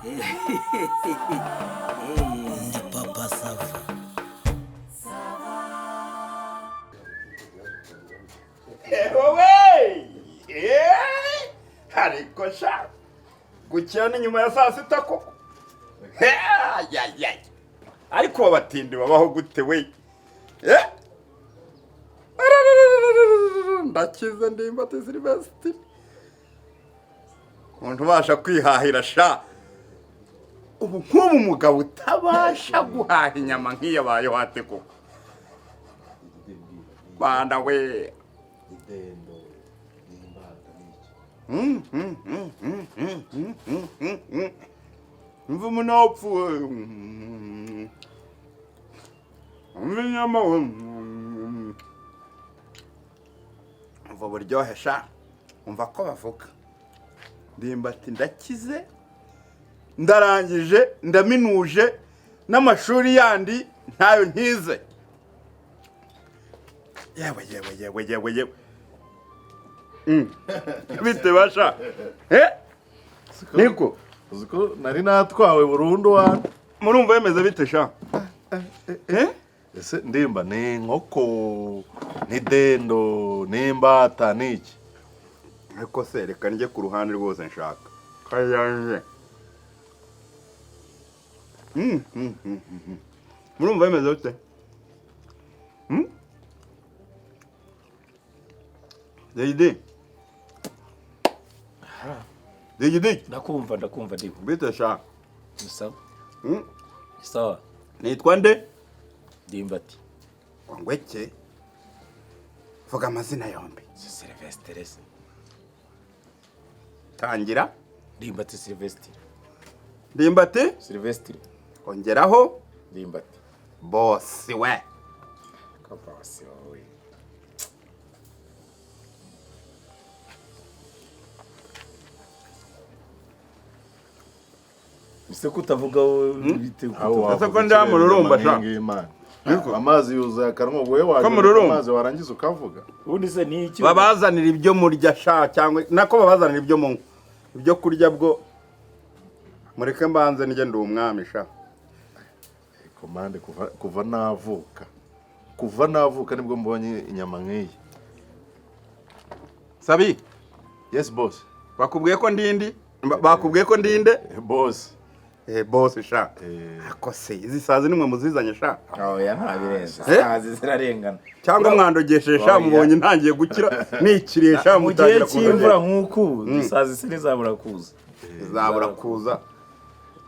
Ndi papa Sava. Wowe! Ariko sha gukirana nyuma ya saa sita koko. Ariko babatindi babaho gute we? Ndakize ndimba Silvestre. Umuntu ubasha kwihahira sha. Ubu nk'ubu mugabo utabasha guhaha inyama nk'iyabaye wate koko. Banda we. Mvu munopfu. Inyama we. Mva buryohe sha. Umva ko bavuga. Ndimba ati ndakize. Ndarangije ndaminuje n'amashuri yandi ntayo ntize. Yewe. Bite basha? Niko. Uziko nari natwawe burundu wa. Murumva yemeze bite sha? Ese ndimba ni inkoko, ni dendo, ni imbata niki? Ariko se reka njye ku ruhande rwose nshaka. Kayanje. Murumva yemeze bite? Degide. Ndakumva ndi. Bite sha? Sawa. Sawa. Nitwa nde? Ndimbati. Wangweke. Vuga amazina yombi. Silvestre. Tangira. Ndimbati Silvestre. Ndimbati? Silvestre. Ongeraho. Ndimbati. Boss we. Kabasi we. Mise kutavuga bite Ese ko ndamururumba sha. Amazi yuzuye akanwa wewe waje amazi warangiza ukavuga. Ubundi se ni iki? Babazanira ibyo murya sha cyangwa nako babazanira ibyo mu ibyo kurya bwo mureke mbanze nige ndi umwami sha. Komande kuva navuka. Kuva navuka nibwo mbonye inyama nk'iyi. Sabi. Yes boss. Bakubwiye ko ndindi? Bakubwiye ko ndinde? Boss. Boss sha. Ako se izi sazi nimwe muzizanye sha. Ya ntabirenze. Sazi zirarengana. Cyangwa mwandogeshe mubonye ntangiye gukira nikiresha mutangira kumvura nkuku. Sazi sinizabura kuza. Zabura kuza.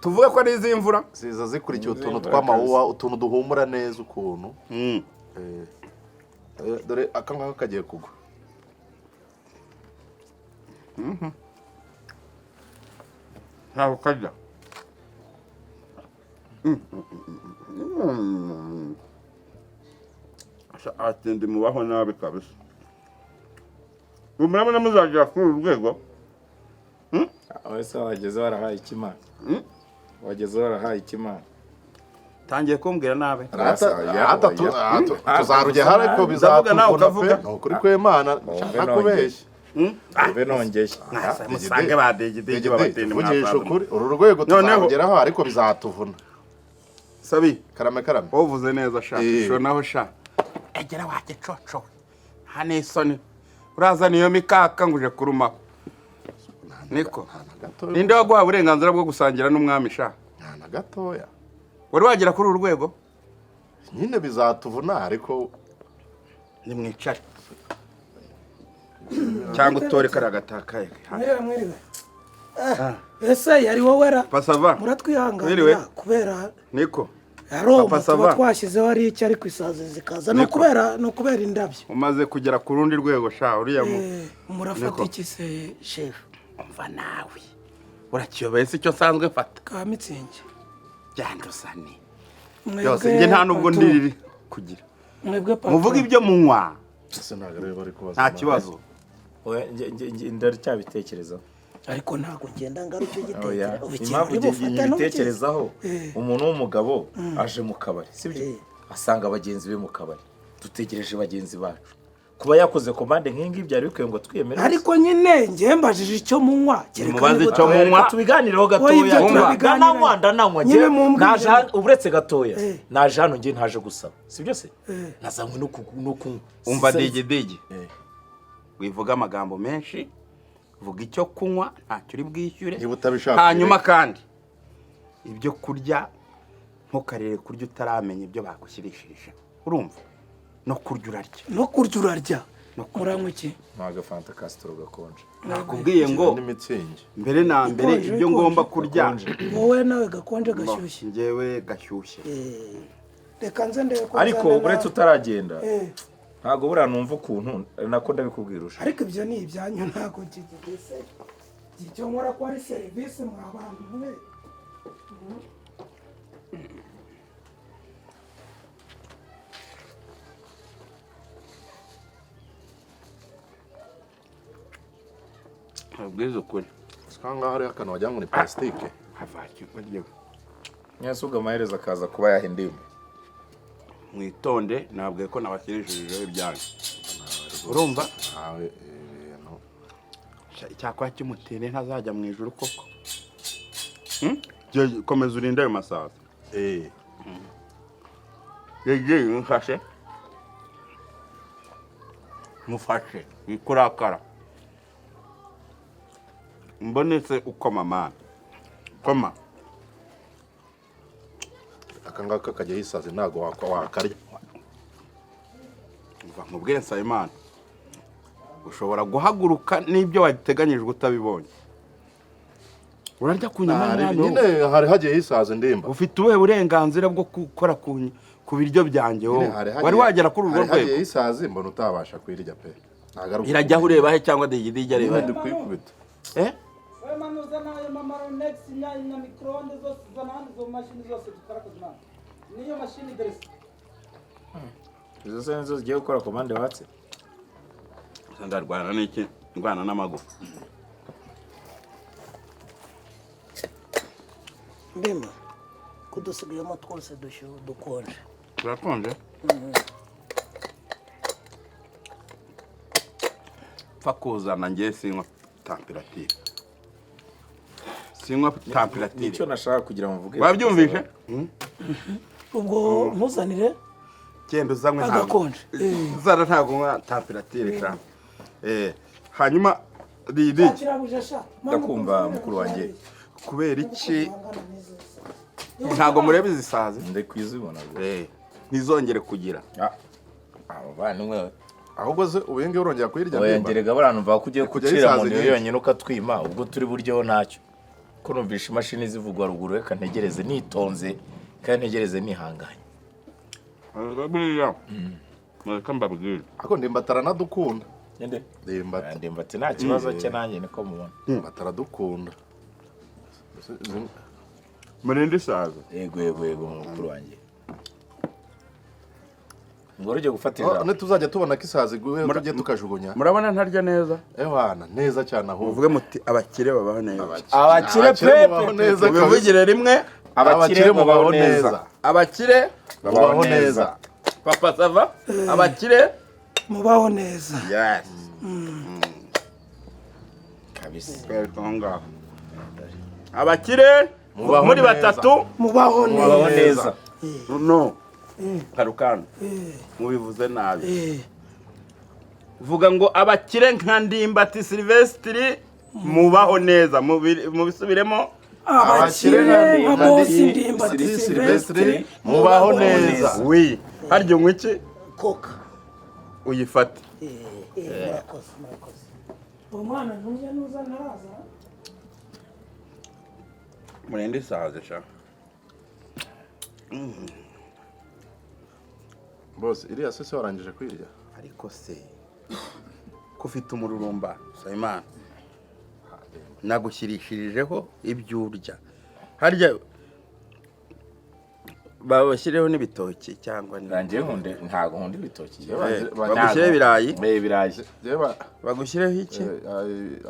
Tuvuge ko ari izimvura ziza zikurikiye utuntu tw'amawuwa utuntu duhumura neza ukuntu. Dore akangaka kagiye kugwa. Ntaho kajya. Atende mubaho nabi kabisa. Murabona muzagira ku rwego. Wese wageze warahaye ikimana. Wageze warahaye ikimana. Tangiye kumbwira nabi. Tuzarujya hariko bizatuvuna pe. Ukuri kw'Imana nakubeshye. Ube nongeye. Musange badegidege babatende mwavugisha ukuri. Uru rwego tuzageraho ariko bizatuvuna. Sabi. Karame. Uvuze neza sha. Sho naho sha. Egera wake coco. Hane isoni. Uraza niyo mikaka nguje kuruma. Niko. Ninde waguha uburenganzira bwo gusangira n'umwami sha? Na gatoya. Wari wagira kuri uru rwego? Nyine bizatuvuna ariko ni mwicare. Cyangwa utore karagatakaye. Mwiriwe. Ese yari wowe ra? Pasava. Muratwihanganira kubera Niko. Aroma tuba twashyizeho ari iki ariko isazi zikaza no kubera indabyo. Umaze kugera ku rundi rwego sha uriya murafata iki se chef? Umva nawe. Urakiyobeye se icyo sanzwe fata. Ka mitsingi. Byandusane. Byose nge nta nubwo ndiriri kugira. Mwebwe papa. Muvuga ibyo munywa. Ese nagare bari kubaza. Nta kibazo. Nge ndacyabitekerezaho. Ariko ntago ngenda ngarucyo gitekereza. Impamvu ngibitekerezaho umuntu w'umugabo aje mu kabari sibyo asanga abagenzi be mu kabari dutegereje bagenzi bacu kuba yakoze komande nk'ingi byari bikwiye ngo twiyemere. ariko nyine njye mbajije icyo munywa mubaze icyo munywa tubiganireho gatoya ndananywa njye naje uretse gatoya naje hano njye ntaje gusaba sibyo se nazamwe no kunywa umva dege wivuga amagambo menshi vuga icyo kunywa ntacyo uri bwishyure hanyuma kandi ibyo kurya ntukarere kurya utaramenya ibyo bagushyirishije urumva no kurya urarya muranywa iki ntaga fanta castro gakonje nakubwiye ngo mbere na mbere ibyo ngomba kurya wowe nawe gakonje gashyushye njyewe gashyushye reka nze ndebe ko ariko uretse utaragenda ntago buriya numva ukuntu nako ndabikubwirusha ariko ibyo ni ibyanyu ntago kigeze icyo nkora ko ari serivisi mwabantu mwe abwizo kuri skanga hari akantu wagira ngo ni plastike havaki bagiye nyasuga amaherezo akaza kuba yahindiwe mwitonde nabwiye ko nabakirishije ibyanyu urumva nawe cyakwa cy'umutene ntazajya mu ijuru koko komeza urinde ayo masaza yegeye mufashe wikurakara mbonetse ukoma mana koma akangaka kajya hisaze ntago wakarya mubwire Nsabimana ushobora guhaguruka n'ibyo wateganyijwe utabibonye urarya ku nyama nyine hari hagiye hisaze ndimba ufite ubuhe burenganzira bwo gukora ku biryo byanjye wowe wari wagera kuri urwo rwego hagiye hisaze mbona utabasha kwirya pe irajya ureba he cyangwa digidi areba ndi kwikubita manuza nayo mamaro next na microonde zose zanandi zo mashini zose tutarakozana niyo mashini dress izo senzo zigiye gukora komande watse ndarwana n'iki ndwana n'amagufa ndimo kudusigayemo twose dukonje turakonje pfa kuzana njye sinywa temperature nicyo nashaka kugira ngo mvuge wabyumvishe ubwo mpuzanire genda uzanywe agakonje zara ntago nka temperature sha hanyuma didi ndakumva mukuru wanjye kubera iki ntago murebe zisaze nde kwizibona ntizongere kugira abo bana mwe ahubwo ze ubenge urongera kwirya oyengerega abantu mva kugiye kucira mu niyo yonyine ukatwima ubwo turi buryo ntacyo ko numvisha imashini zivugwa ruguru reka ntegereze nitonze kandi ntegereze nihanganye Mweka mbabwira ako ndimbatara nadukunda nde ndimbati nta kibazo cye nanjye niko mubona mbatara dukunda murindi saza yego mukuru wanjye ngo rujye gufatira ne tuzajya tubona kisazi guhe tujye tukajugunya murabona ntarya neza ehwana neza cyane aho uvuge muti abakire babaho neza abakire pepe neza ubivugire rimwe abakire babaho neza abakire babaho neza papa sava abakire mubaho neza yes kabisa abakire muri batatu mubaho neza no karukano mubivuze nabi vuga ngo abakire nka Ndimbati Silvestre mubaho neza mubisubiremo abakire nka bosi Ndimbati Silvestre mubaho neza wi haryo ngwiki koka uyifata murakoze umwana ntumye nuza naraza murende saze sha boss iriya sese warangije kwirya ariko se kufite umururumba Nsabimana nagushyirishirijeho ibyo urya harya babashyireho n'ibitoki cyangwa nanjye nkunde ntago nkunda ibitoki bagushyire ibirayi bagushyiraho iki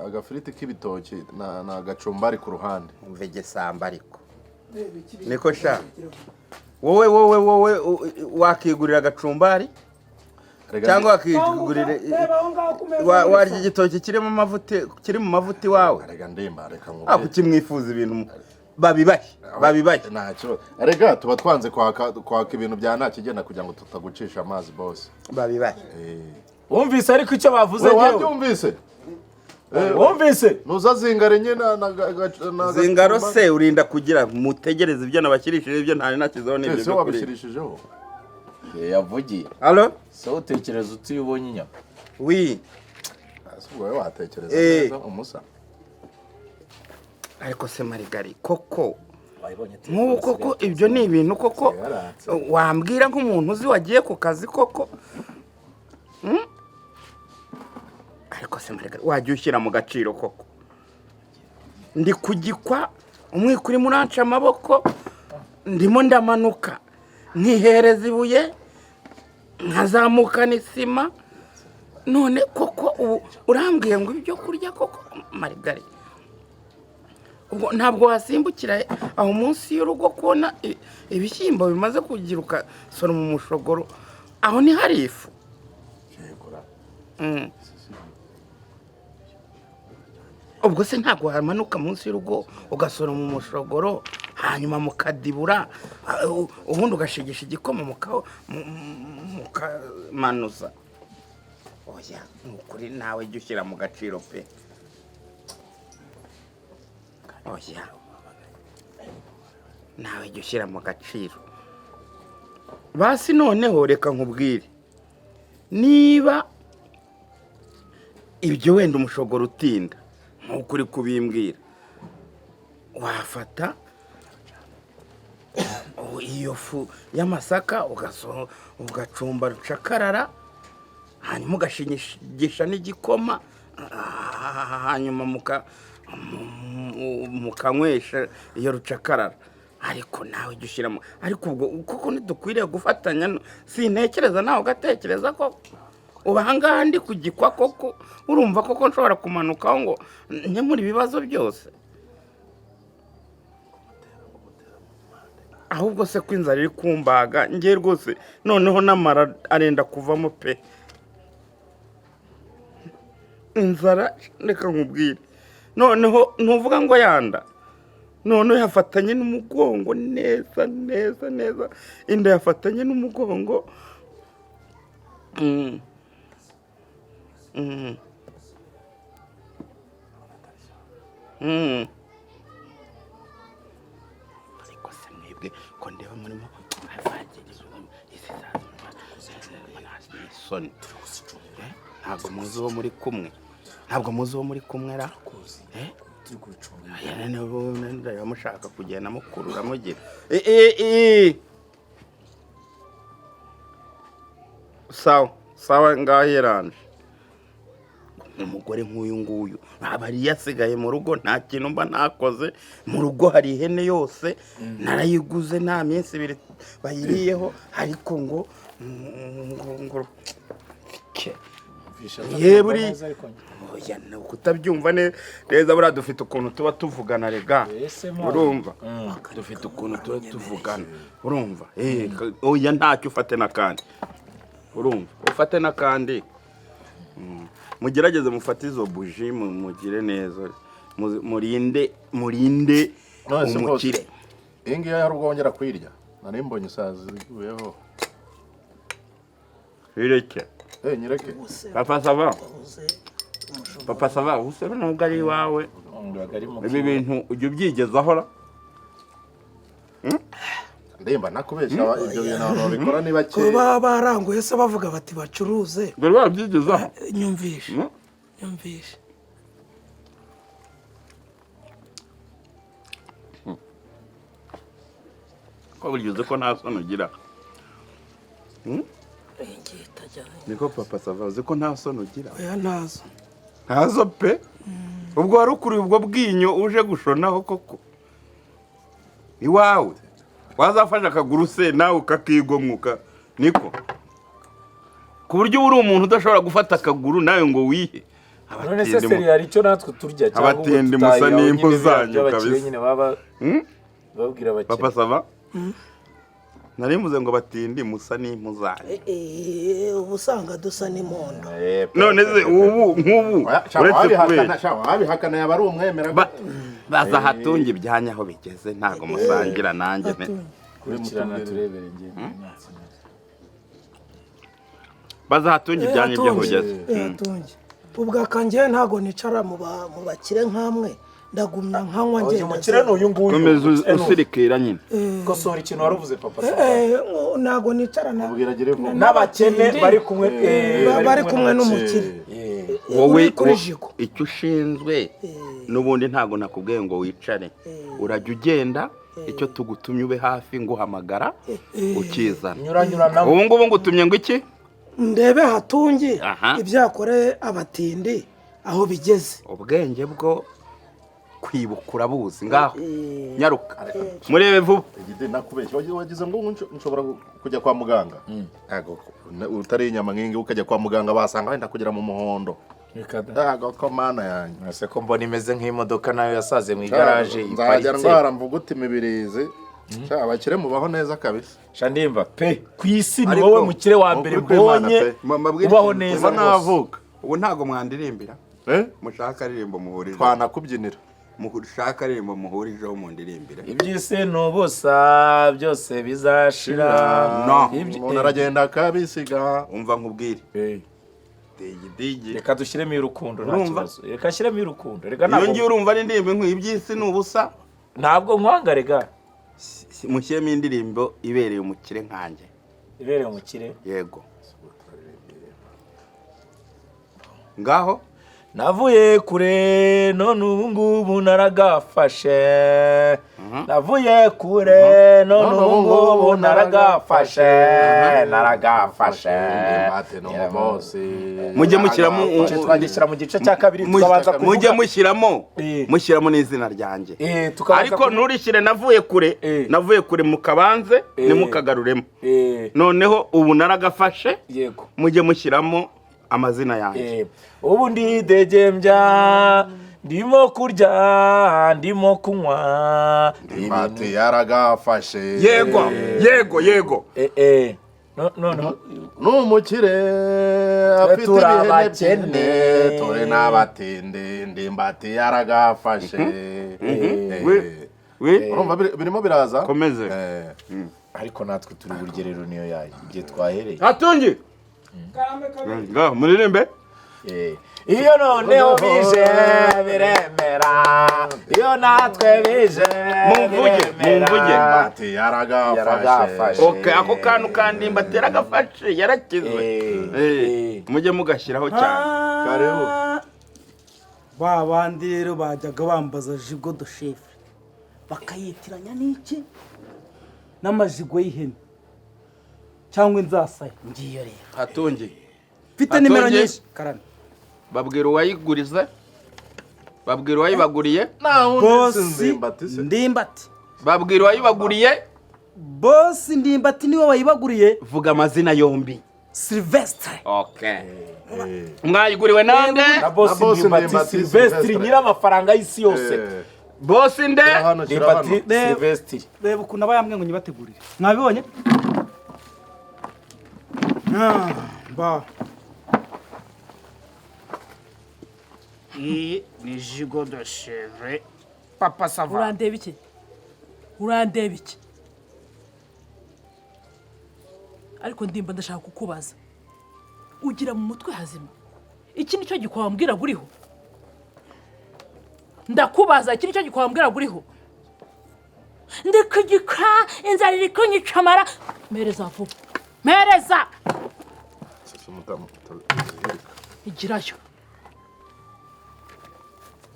agafiriti k'ibitoki na agacumbari ku ruhande mvege samba ariko niko sha wowe wakigurira agacumbari cyangwa wakigurire warya igitoki kiri mu mavuta iwawe. Rega ndemba reka ngo ukimwifuza ibintu babibaye ntacyo. Rega tuba twanze kwaka ibintu bya nta kigenda kugira ngo tutagucisha amazi boss. Babibaye. Wumvise ariko icyo bavuze jewe. Wabyumvise? Wumvise? Nuza zingare nye na zingaro se urinda kugira mutegereze ibyo nabakirishije ibyo ntari nakizaho n'ibyo. Ese wabishirishijeho? Yavugiye. Allo? So utekereza uti ubonye inyama? Oui. Wowe watekereza neza umusa. Ariko se Marigari koko nk'ubu koko ibyo ni ibintu koko wambwira nk'umuntu uzi wagiye ku kazi koko. Ariko se Marigari wajya ushyira mu gaciro koko. Ndi kugikwa umwiko uri muranca amaboko ndimo ndamanuka nkihereza ibuye nkazamuka n'isima none koko urambwiye ngo ibyo kurya koko Marigari. Ubwo ntabwo wasimbukira aho munsi y'urugo kubona ibishyimbo bimaze kugiruka soro mu mushogoro aho ni hari ifu. Ubwo se ntabwo hamanuka munsi y'urugo ugasora mu mushogoro hanyuma mukadibura ubundi ugashigisha igikoma mukamanuza. Oya nukuri nawe jya ushyira mu gaciro pe. Oya nawe jya ushyira mu gaciro. Basi noneho reka nkubwire niba ibyo wenda umushogoro utinda nk'uko uri kubimbwira wafata iyo fu y'amasaka ugacumba rucakarara hanyuma ugashigisha n'igikoma hanyuma mukanywesha iyo rucakarara. Ariko nawe jya ushyiramo ariko ubwo kuko ntidukwiriye gufatanya sintekereza nawe ugatekereza ko ubahangaha ndi kugikwa koko urumva koko nshobora kumanukaho ngo nkemure ibibazo byose. Ahubwo se ko inzara iri kumbaga ngiye rwose noneho n'amara arenda kuvamo pe. Inzara reka nkubwire noneho ntuvuga ngo yanda noneho yafatanye n'umugongo neza inda yafatanye n'umugongo. Ariko se mwebwe ko ndeba murimo ntabwo muzi uwo muri kumwe ra ndaba mushaka kugenda mukurura mugira sawa ngaho yeranje. Umugore nk'uyu nguyu abari yasigaye mu rugo nta kintu mba nakoze mu rugo hari ihene yose narayiguze nta minsi ibiri bayiriyeho ariko ngo yeburi oya kutabyumva neza buriya dufite ukuntu tuba tuvugana rega urumva dufite ukuntu tuba tuvugana urumva oya ntacyo ufate n'akandi urumva ufate n'akandi. Mugerageze mufate izo buji mugire neza murinde umukire. Iyi ngiyi hari ubwo wongera kuyirya nari mbonye isazi iguyeho. Ireke nyireke papa sava usebe nubwo ari iwawe ibi bintu ujya ubyigezaho ra ndemba nakubeshya ibyo bintu abantu babikora ni bake kuba baranguye se bavuga bati bacuruze dore babyigezaho. Nyumvishe ko buryo ko nta sono ugira. Niko papa sava uzi ko nta sono ugira. Oya ntazo pe. Ubwo wari ukuriye ubwo bwinyo uje gushonaho koko iwawe wazafasha akaguru se nawe ukakigomwuka niko ku buryo uri umuntu udashobora gufata akaguru nawe ngo wihe. None se seri hari icyo natwe turya cyangwa abatende musa n'impu zanyu kabisa. Babwira bake Papa sava Narimuze ngo batindi musa n'impuzanye. Ubusanga dusa n'imondo. None ze ubu nk'ubu uretse kubera wabihakana yaba ari umwemera baza hatunga ibyanya aho bigeze ntago musangira nanjye kurikirana turebere ngiye baza hatunga ibyanya ibyo hugeze ubwa kanjye ntago nicara mu bakire nkamwe ndagumya nkanywa ngenda umukire n'uyu nguyu komeza usirikira nyine kosora ikintu waruvuze papa ntago nicara n'abakene bari kumwe n'umukire wowe icyo ushinzwe n'ubundi ntago nakubwiye ngo wicare urajya ugenda icyo tugutumye ube hafi ngo uhamagara ukizana nyuranyuranamo ubu ngubu ngutumye ngo iki ndebe hatungi ibyakoreye abatindi aho bigeze ubwenge bwo kwibukura buzi ngaho nyaruka murebe vuba nakubeshye wagize ngo nshobora kujya kwa muganga utari inyama nk'ingi ukajya kwa muganga basanga wenda kugera mu muhondo ko mana yanjye ese ko mbona imeze nk'imodoka nayo yasaze mu igaraje nzajya ndwara mvuguta imibirizi abakire mubaho neza kabisa shandimba pe ku isi ni wowe mukire wa mbere mbonye ubaho neza navuka ubu ntago mwandirimbira mushaka aririmbo muhurije twanakubyinira mushaka aririmbo muhurijeho mu ndirimbire iby'isi n'ubusa byose bizashira umuntu aragenda akabisiga umva nkubwire digi reka dushyiremo urukundo nta kibazo reka shyiremo urukundo reka ntabwo ngiye urumva n'indirimbo nk'iby'isi n'ubusa ntabwo nkwanga rega mushyiremo indirimbo ibereye umukire nkanjye ibereye umukire yego ngaho navuye kure none ubu ngubu naragafashe navuye kure none ubu ngubu naragafashe mujye mushyiramo twagishyira mu gice cya kabiri tukabanza kuvuga mujye mushyiramo n'izina ryanjye ariko nturishyire navuye kure mukabanze nimukagaruremo noneho ubu naragafashe mujye mushyiramo amazina yanjye ubu ndidegembya ndimo kurya ndimo kunywa imbati yaragafashe yego noneho n'umukire afite ibihene by'ine turi n'abatindi ndimbati yaragafashe urumva birimo biraza komeze ariko natwe turi burgerero niyo yayo igihe twahereye hatungi ngaho muririmbe iyo noneho bije biremera iyo natwe bije mumvuge ati yaragafashe okay ako kantu kandi mbatera agafashe yarakizwe mujye mugashyiraho cyane karibu ba bandi rero bajyaga bambaza jigo do chef bakayitiranya n'iki n'amajigo y'ihene cyangwa inzasaya ngiyo rero hatungi mfite nimero nyinshi karame babwira uwayigurize babwira uwayibaguriye bosi ndimbati babwira uwayibaguriye bosi ndimbati niwe wayibaguriye vuga amazina yombi Sylvestre okay mwayiguriwe nande na bosi ndimbati Sylvestre nyira amafaranga y'isi yose bosi nde ndimbati Sylvestre reba ukuntu abayambwe ngo nyibategurire mwabibonye ba iyi ni jigo de chevre papa sava urandeba iki ariko ndimba ndashaka kukubaza ugira mu mutwe hazima iki nicyo gikwambwira guriho ndakubaza iki nicyo gikwambwira guriho ndikugika inzara iri kunyicamara mereza vuba mereza igirayo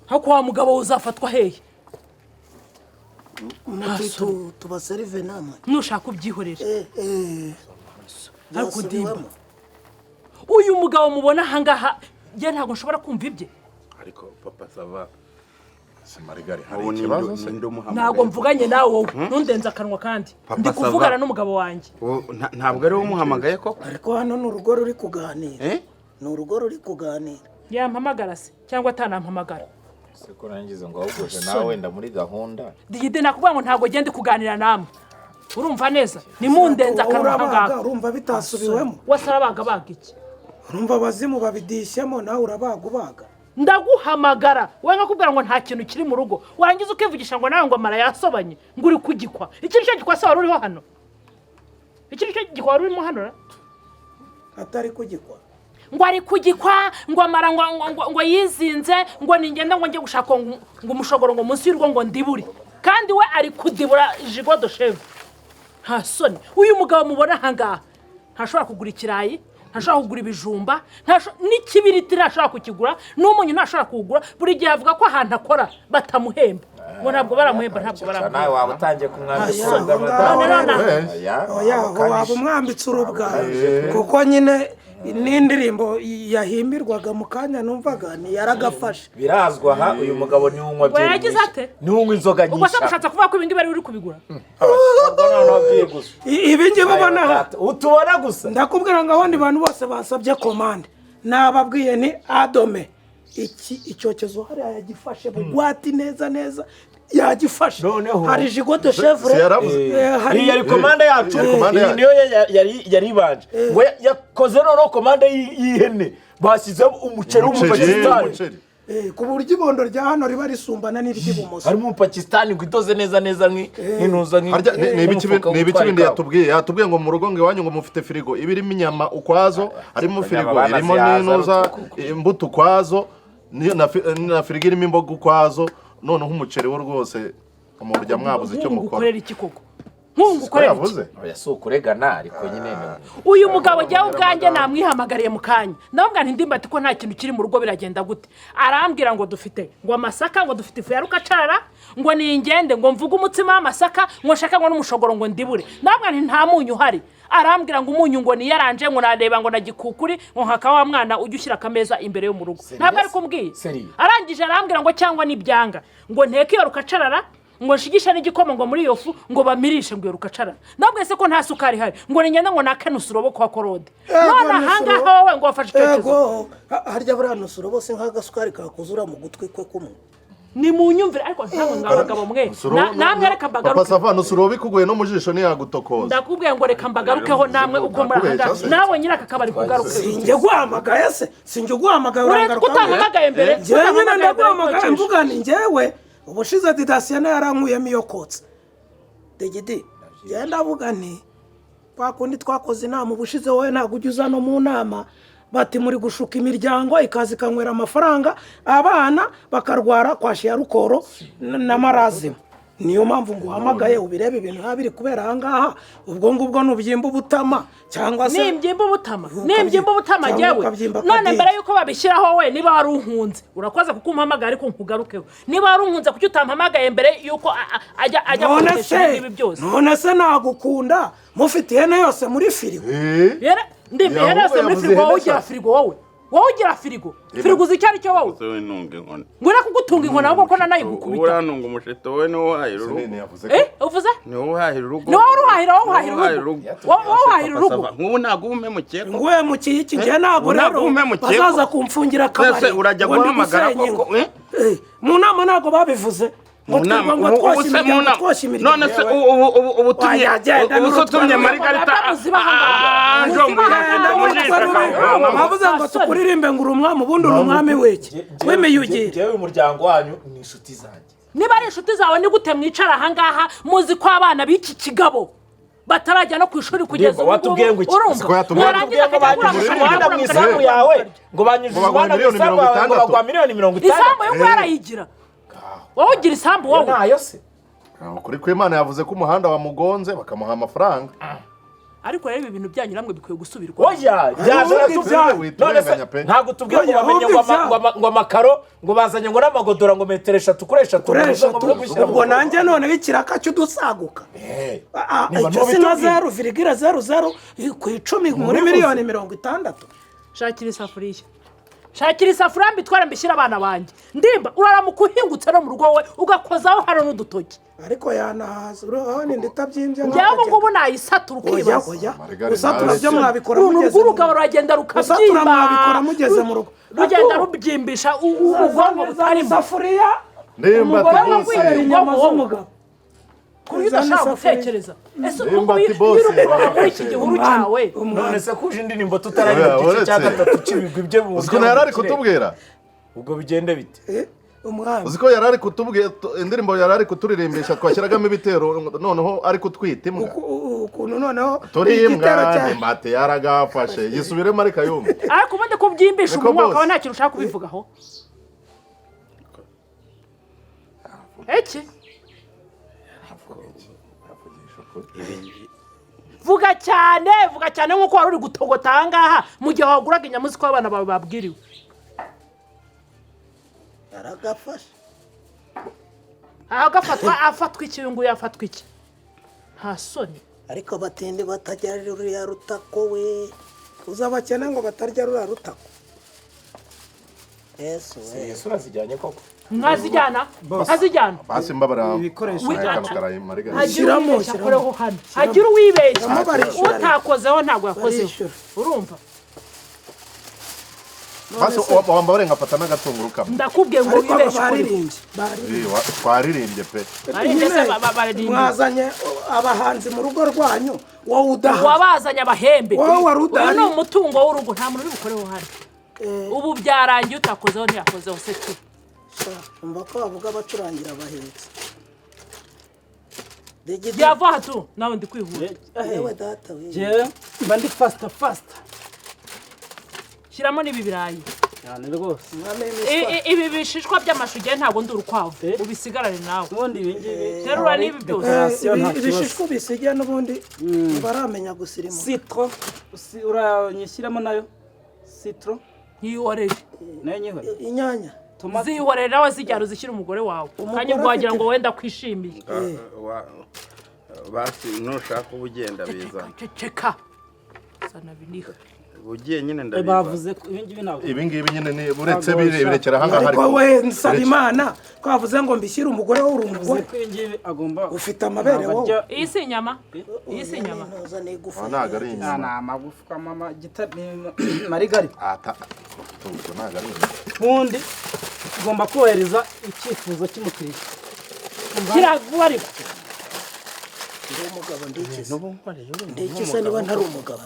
hako wa mugabo uzafatwa hehe tubaserive namwe nushaka ubyihorere ariko ndimba uyu mugabo mubona ahangaha njye ntabwo nshobora kumva ibye ariko papa sava Marigari hari ikibazo se ntabwo mvuganye nawe wowe ntundenze akanwa kandi ndi kuvugana n'umugabo wanjye ntabwo ari umuhamagaye ko ariko hano ni urugo ruri kuganira ni urugo ruri kuganira yampamagara se cyangwa atanampamagara siko nangize ngo ahubwoje nawe wenda muri gahunda digide nakubwira ngo ntabwo gende kuganira namwe urumva neza nimundenza akanwa kangaka urumva bitasubiwemo wasarabaga iki urumva abazimu babidishyemo nawe urabaga ndaguhamagara we nkakubwira ngo nta kintu kiri mu rugo warangiza ukivugisha ngo nawe ngo amara yasobanye ngo uri kugikwa iki nicyo gikwa se wari uriho hano iki nicyo gikwa wari urimo hano atari kugikwa ngo ari kugikwa ngo amara ngo yizinze ngo ningenda ngo njye gushaka ngo umushogoro ngo munsi y'urugo ngo ndiburi kandi we ari kudibura jigo de chef nta soni uyu mugabo mubona ahangaha ntashobora kugura ikirayi ntashobora kugura ibijumba n'ikibiriti ntashobora kukigura n'umunyu ntashobora kuwugura buri gihe avuga ko ahantu akora batamuhemba ngo ntabwo baramuhemba nawe waba utangiye kumwambitsa waba umwambitse urubwa kuko nyine n'indirimbo yahimbirwaga mu kanya numvaga yaragafashe birazwa aha uyu mugabo ni unywa byinshi yagize ate ni unywa inzoga nyinshi ubwo se mushatse kuvuga ko ibingibi ari uri kubigura ibingibi ubona utubona gusa ndakubwira ngo abandi bantu bose basabye komande nababwiye ni adome icyokezo hariya yagifashe bugwati neza yagifashe hari jigo de chevre hari yari komande yacu iyi niyo yari ibanje we yakoze noneho komande y'ihene bashyizeho umuceri w'umupakistani ku buryo ibondo rya hano riba risumbana n'iry'ibumoso harimo umupakistani ngo itoze neza nk'intuza ni ibiki bindi yatubwiye ngo mu rugo ngo iwanyu ngo mufite firigo iba irimo inyama ukwazo harimo firigo irimo n'intuza imbuto ukwazo na firigo irimo imboga ukwazo noneho umuceri wo rwose umurya mwabuze icyo mukora ukorera iki koko nkungu ukorera iki oya si ukuregana ariko nyine uyu mugabo jyawe ubwanjye namwihamagariye mu kanya ndababwira nti ndimbati ko nta kintu kiri mu rugo biragenda gute arambwira ngo dufite ngo amasaka ngo dufite ifu ya rukacarara ngo ningende ngo mvuge umutsima w'amasaka ngo nshaka ngo n'umushogoro ngo ndibure ndababwira nti nta munyu uhari arambwira ngo umunyu ngo niyaranje ngo nareba ngo nagikukuri ngo nkaka wa mwana ujye ushyira akameza imbere yo mu rugo ntabwo ari kumbwiye arangije arambwira ngo cyangwa nibyanga ngo nteke iyo rukacarara ngo nshigisha n'igikoma ngo muri iyo fu ngo bamirishe ngo iyo rukacarara nabwo se ko nta sukari ihari ngo ningenda ngo nakenusa urobo kwa korode none ahangaha wowe ngo wafashe icyokezo harya buriya nusurobo se nk'agasukari kakuzura mu gutwi kwe kumwe ni mu nyumvire ariko ntabwo ngabagabo mwe namwe reka mbagaruke papa sava nusurobo ikuguye no mu jisho ntiyagutokoza ndakubwiye ngo reka mbagarukeho namwe uko muri ahangaha nawe nyiraka kabari kugaruke sinjye guhamagaye se sinjye guhamagaye uragaruka utahamagaye mbere njyewe nyine ndaguhamagaye mvuga ni njyewe ubushize didasiyana yarankuyemo iyo kotsa degede ngenda avuga nti kwa kundi twakoze inama ubushize wowe ntabwo ujya uza no mu nama bati muri gushuka imiryango ikaza ikanywera amafaranga abana bakarwara kwashi ya rukoro n'amarazimu niyo mpamvu ngo uhamagaye ubirebe ibintu biba biri kubera ahangaha ubwo ngubwo nubyimba ubutama cyangwa se nibyimba ubutama jyewe none mbere yuko babishyiraho we niba wari unkunze urakoze kuko umpamagaye ariko nkugarukeho niba wari unkunze kuki utampamagaye mbere yuko ajya kugurisha ibi byose none se nagukunda mufite ihene yose muri firigo ndimba ihene yose muri firigo wowe ugira firigo wowe ugira firigo uzi icyo ari cyo wowe ngwira kugutunga inkoni ahubwo ko nanayo gukubita uranunga umushito we niwo wahira urugo uvuze niwo wahira urugo niwo wahira urugo nk'ubu ntabwo uba umemukiye ngo uhemukiye iki njye ntabwo rero bazaza kumfungira akabari urajya guhamagara koko mu nama ntabwo babivuze none se ubu utumye marigarita bavuze ngo tukuririmbe ngo uri umwami ubundi uri umwami w'iki w'imiyugi njyewe umuryango wanyu ni inshuti zanjye niba ari inshuti zawe ni gute mwicara ahangaha muzi ko abana b'iki kigabo batarajya no ku ishuri kugeza ubu ngubu urumva mwarangiza akajya kurangura umuhanda mu isambu yawe ngo banyujije umuhanda mu isambu yawe ngo bagwa miliyoni 50 isambu yo yarayigira wowe ugira isambu wowe nayo se kuri kw'Imana yavuze ko umuhanda wamugonze bakamuha amafaranga ariko rero ibi bintu byanyu namwe bikwiye gusubirwa oya ntabwo tubwiye ngo bamenye ngo amakaro ngo bazanye ngo n'amagodora ngo metero 3 kuri 3 ubwo nanjye none bikiraka cy'udusaguka icyo si nka 0,00 ku 10 muri miliyoni 60 shakira isafuriya shakira isafuriya mbitwara mbishyira abana banjye ndimba uraramuka uhingutse no mu rugo we ugakozaho hano n'udutoki ariko yanahaza urabona nditabyimbye njyewe ubu ngubu nayisatura ukibaza usatura byo mwabikora mugeze urugabo ruragenda rukabyimba mwabikora mugeze mu rugo rugenda rubyimbisha ubwonko butari isafuriya nimba umugore wakwirera inyama z'umugabo kuri udashaka gutekereza ese Nimba ubwo ati boss, muri iki gihuru cyawe none se kuje indirimbo tutaragira igice cya gatatu cy'ibigwi bye uziko yari ari kutubwira ubwo bigende bite umwami uziko yari ari kutubwira indirimbo yari ari kuturirimbisha twashyiragamo ibitero noneho ari kutwita imbwa ukuntu noneho turi imbwa imbate yaragafashe yisubiremo ariko yumva ariko ubundi kubyimbisha umunwa ukaba nta kintu ushaka kubivugaho iki vuga cyane nk'uko wari uri gutogota ahangaha mu gihe waguraga inyamuzi ko abana bawe babwiriwe aragafashe afatwa iki uyu nguyu afatwa iki nta soni ariko batindi batajya ruriya rutako we uzabakene ngo batarya ruriya rutako yesu we yesu urazijyanye koko mwazijyana azijyana basi mbabara ibikoresho hagira uwibeshya akoreho hano hagira uwibeshya utakozeho ntabwo yakozeho urumva basi wambabare ngafata n'agatunguru kamwe ndakubwiye ngo wibeshye baririmbye twaririmbye pe mwazanye abahanzi mu rugo rwanyu wowe udaha wabazanye abahembe wowe wari udahari uyu ni umutungo w'urugo nta muntu uri bukoreho hano ubu byarangiye utakozeho ntiyakozeho se tu umva ko bavuga bacurangira abahetsi byava aha tu nawe ndi kwihura yewe data we jewe mba ndi fasita shyiramo n'ibi birayi cyane rwose ibi bishishwa by'amashu ugiye ntabwo ndi urukwavu ubisigarane nawe ubundi ibi ngibi terura n'ibi byose ibishishwa bisigaye n'ubundi baramenya gusirima citro uranyishyiramo nayo citro ntiyihorere nayo nyihore inyanya zihorere nawe zijyana uzishyira umugore wawe kandi ubwo wagira ngo wenda kwishimiye basi nushaka uba ugenda biza ceceka sana biniha ugiye nyine ndabiza bavuze ko ibi ngibi ntabwo ibi ngibi nyine uretse birekera ahangaha ariko we nsaba imana twavuze ngo mbishyire umugore wowe uri umugore ko ibi ngibi agomba ufite amabere wowe iyi si inyama iyi si inyama ntabwo ari inyama ni amagufwa mama marigari ntabwo ari inyama ubundi ugomba kohereza icyifuzo cy'umukiriya kiravuba ariko ndi umugabo ndikisa niba ntari umugabo